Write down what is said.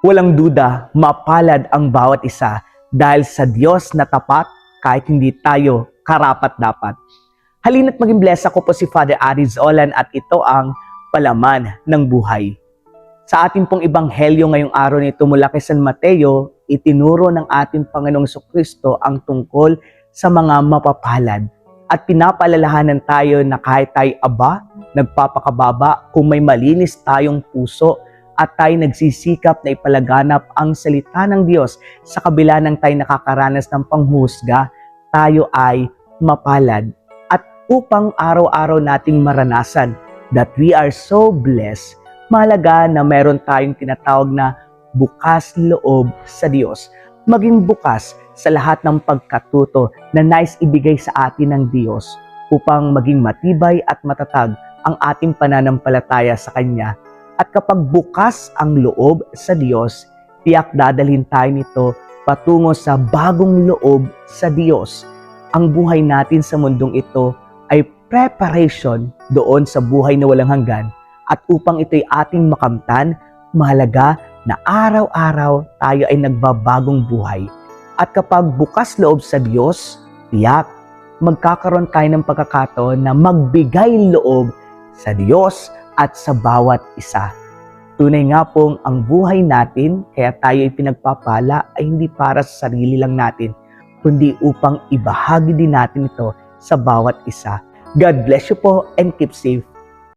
Walang duda, mapalad ang bawat isa dahil sa Diyos na tapat kahit hindi tayo karapat-dapat. Halina't maging bless, ako po si Father Aris Olan at ito ang Palaman ng Buhay. Sa ating pong ebanghelyo ngayong araw nito mula kay San Mateo, itinuro ng ating Panginoong Jesucristo ang tungkol sa mga mapapalad at pinapaalalahanan tayo na kahit tayo nagpapakababa, kung may malinis tayong puso at tayo nagsisikap na ipalaganap ang salita ng Diyos sa kabila ng tayo nakakaranas ng panghusga, tayo ay mapalad. At upang araw-araw nating maranasan that we are so blessed, mahalaga na meron tayong tinatawag na bukas loob sa Diyos. Maging bukas sa lahat ng pagkatuto na nais ibigay sa atin ng Diyos upang maging matibay at matatag ang ating pananampalataya sa Kanya. At kapag bukas ang loob sa Diyos, tiyak dadalhin tayo nito patungo sa bagong loob sa Diyos. Ang buhay natin sa mundong ito ay preparation doon sa buhay na walang hanggan. At upang ito'y ating makamtan, mahalaga na araw-araw tayo ay nagbabagong buhay. At kapag bukas loob sa Diyos, tiyak magkakaroon tayo ng pagkakataon na magbigay loob sa Diyos at sa bawat isa. Tunay nga pong ang buhay natin, kaya tayo ay pinagpapala, ay hindi para sa sarili lang natin, kundi upang ibahagi din natin ito sa bawat isa. God bless you po and keep safe.